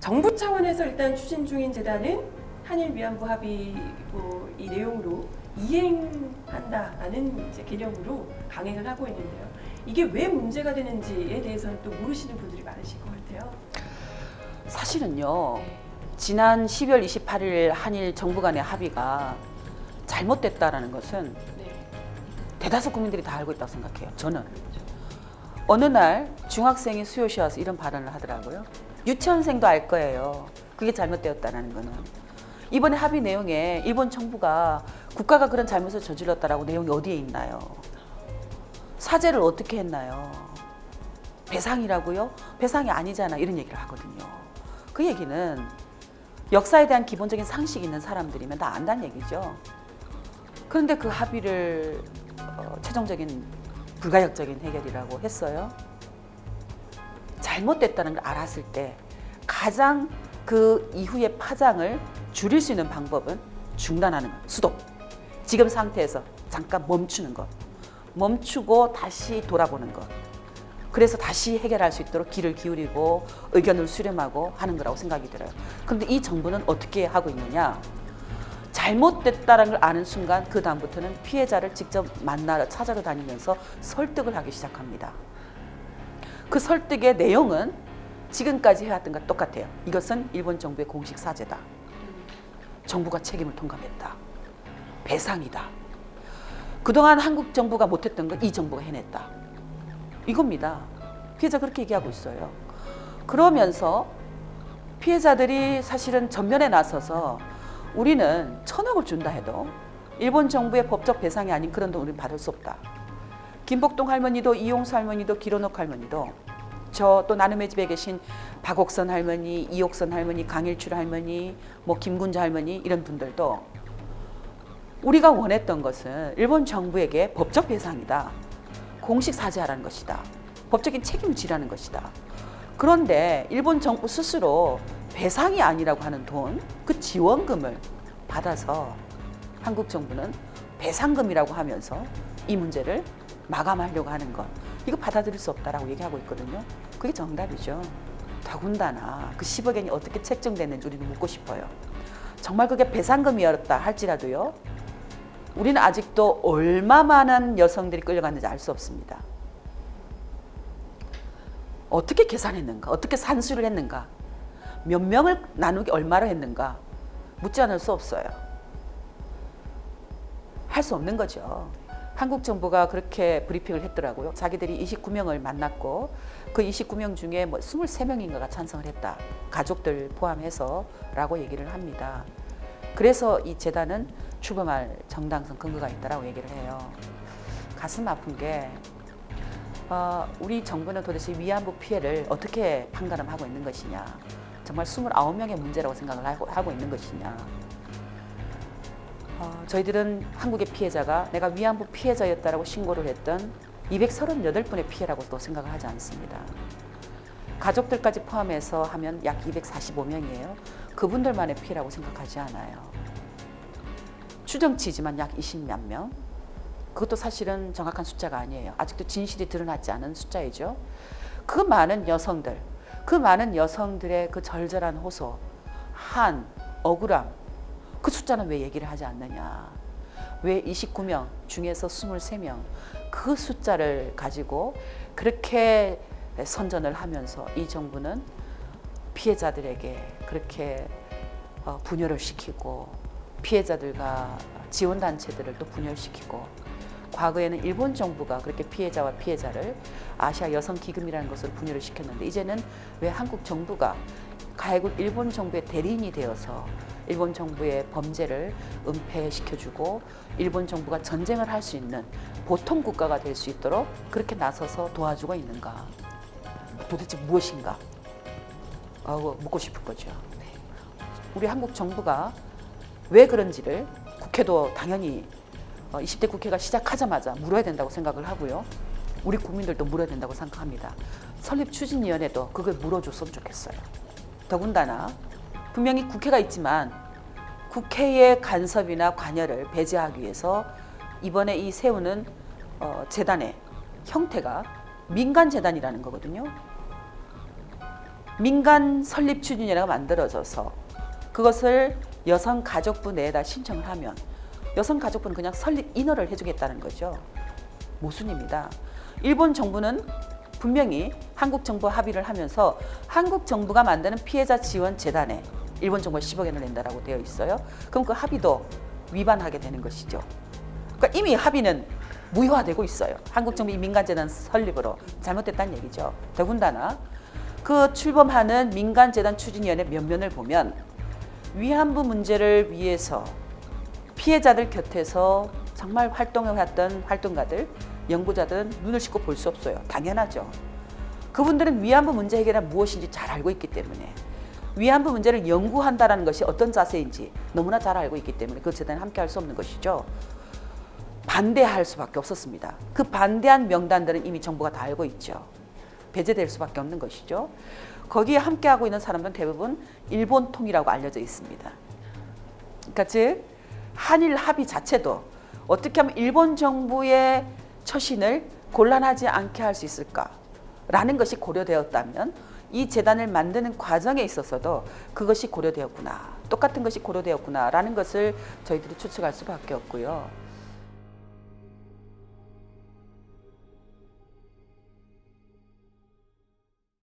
정부 차원에서 일단 추진 중인 재단은 한일 위안부 합의 이 내용으로 이행한다라는 이제 개념으로 강행을 하고 있는데요. 이게 왜 문제가 되는지에 대해서는 또 모르시는 분들이 많으실 것 같아요. 사실은요, 지난 12월 28일 한일 정부 간의 합의가 잘못됐다라는 것은 네. 대다수 국민들이 다 알고 있다고 생각해요. 저는. 그렇죠. 어느 날 중학생이 수요시 와서 이런 발언을 하더라고요. 유치원생도 알 거예요. 그게 잘못되었다는 거는. 이번에 합의 내용에 일본 정부가 국가가 그런 잘못을 저질렀다라고 내용이 어디에 있나요? 사죄를 어떻게 했나요? 배상이라고요? 배상이 아니잖아. 이런 얘기를 하거든요. 그 얘기는 역사에 대한 기본적인 상식이 있는 사람들이면 다 안다는 얘기죠. 그런데 그 합의를 최종적인 불가역적인 해결이라고 했어요. 잘못됐다는 걸 알았을 때 가장 그 이후의 파장을 줄일 수 있는 방법은 중단하는 것, 수도. 지금 상태에서 잠깐 멈추는 것. 멈추고 다시 돌아보는 것. 그래서 다시 해결할 수 있도록 귀를 기울이고 의견을 수렴하고 하는 거라고 생각이 들어요. 그런데 이 정부는 어떻게 하고 있느냐? 잘못됐다는 걸 아는 순간 그 다음부터는 피해자를 직접 만나러 찾아러 다니면서 설득을 하기 시작합니다. 그 설득의 내용은 지금까지 해왔던 것과 똑같아요. 이것은 일본 정부의 공식 사죄다. 정부가 책임을 통감했다. 배상이다. 그동안 한국 정부가 못했던 걸 이 정부가 해냈다. 이겁니다. 피해자 그렇게 얘기하고 있어요. 그러면서 피해자들이 사실은 전면에 나서서 우리는 1,000억을 준다 해도 일본 정부의 법적 배상이 아닌 그런 돈 우리는 받을 수 없다. 김복동 할머니도 이용수 할머니도 기로녹 할머니도 저 또 나눔의 집에 계신 박옥선 할머니, 이옥선 할머니, 강일출 할머니, 뭐 김군자 할머니 이런 분들도 우리가 원했던 것은 일본 정부에게 법적 배상이다. 공식 사죄하라는 것이다. 법적인 책임을 지라는 것이다. 그런데 일본 정부 스스로 배상이 아니라고 하는 돈, 그 지원금을 받아서 한국 정부는 배상금이라고 하면서 이 문제를 마감하려고 하는 것. 이거 받아들일 수 없다라고 얘기하고 있거든요. 그게 정답이죠. 더군다나 그 10억 엔이 어떻게 책정됐는지 우리는 묻고 싶어요. 정말 그게 배상금이었다 할지라도요. 우리는 아직도 얼마 많은 여성들이 끌려갔는지 알 수 없습니다. 어떻게 계산했는가? 어떻게 산수를 했는가? 몇 명을 나누기 얼마로 했는가? 묻지 않을 수 없어요. 할 수 없는 거죠. 한국 정부가 그렇게 브리핑을 했더라고요. 자기들이 29명을 만났고 그 29명 중에 뭐 23명인가가 찬성을 했다. 가족들 포함해서 라고 얘기를 합니다. 그래서 이 재단은 출범할 정당성 근거가 있다라고 얘기를 해요. 가슴 아픈 게 우리 정부는 도대체 위안부 피해를 어떻게 판가름하고 있는 것이냐. 정말 29명의 문제라고 생각을 하고 있는 것이냐. 저희들은 한국의 피해자가 내가 위안부 피해자였다라고 신고를 했던 238분의 피해라고 또 생각을 하지 않습니다. 가족들까지 포함해서 하면 약 245명이에요. 그분들만의 피해라고 생각하지 않아요. 추정치지만 약 20몇 명. 그것도 사실은 정확한 숫자가 아니에요. 아직도 진실이 드러나지 않은 숫자이죠. 그 많은 여성들, 그 많은 여성들의 그 절절한 호소, 억울함, 그 숫자는 왜 얘기를 하지 않느냐. 왜 29명 중에서 23명 그 숫자를 가지고 그렇게 선전을 하면서 이 정부는 피해자들에게 그렇게 분열을 시키고 피해자들과 지원단체들을 또 분열시키고 과거에는 일본 정부가 그렇게 피해자와 피해자를 아시아 여성기금이라는 것으로 분열을 시켰는데 이제는 왜 한국 정부가 가해국 일본 정부의 대리인이 되어서 일본 정부의 범죄를 은폐시켜주고 일본 정부가 전쟁을 할 수 있는 보통 국가가 될 수 있도록 그렇게 나서서 도와주고 있는가. 도대체 무엇인가 묻고 싶은 거죠. 우리 한국 정부가 왜 그런지를 국회도 당연히 20대 국회가 시작하자마자 물어야 된다고 생각을 하고요. 우리 국민들도 물어야 된다고 생각합니다. 설립추진위원회도 그걸 물어줬으면 좋겠어요. 더군다나 분명히 국회가 있지만 국회의 간섭이나 관여를 배제하기 위해서 이번에 이 세우는 재단의 형태가 민간재단이라는 거거든요. 민간 설립 추진위원회가 만들어져서 그것을 여성가족부 내에다 신청을 하면 여성가족부는 그냥 설립 인허를 해주겠다는 거죠. 모순입니다. 일본 정부는 분명히 한국 정부와 합의를 하면서 한국 정부가 만드는 피해자 지원 재단에 일본 정부가 10억 엔을 낸다라고 되어 있어요. 그럼 그 합의도 위반하게 되는 것이죠. 그러니까 이미 합의는 무효화되고 있어요. 한국 정부 이 민간재단 설립으로 잘못됐다는 얘기죠. 더군다나 그 출범하는 민간재단 추진위원회 면면을 보면 위안부 문제를 위해서 피해자들 곁에서 정말 활동을 했던 활동가들, 연구자들은 눈을 씻고 볼 수 없어요. 당연하죠. 그분들은 위안부 문제 해결은 무엇인지 잘 알고 있기 때문에 위안부 문제를 연구한다는 것이 어떤 자세인지 너무나 잘 알고 있기 때문에 그 재단에 함께 할 수 없는 것이죠. 반대할 수밖에 없었습니다. 그 반대한 명단들은 이미 정부가 다 알고 있죠. 배제될 수밖에 없는 것이죠. 거기에 함께하고 있는 사람들은 대부분 일본통이라고 알려져 있습니다. 그러니까 즉 한일 합의 자체도 어떻게 하면 일본 정부의 처신을 곤란하지 않게 할 수 있을까라는 것이 고려되었다면 이 재단을 만드는 과정에 있어서도 그것이 고려되었구나, 똑같은 것이 고려되었구나라는 것을 저희들이 추측할 수밖에 없고요.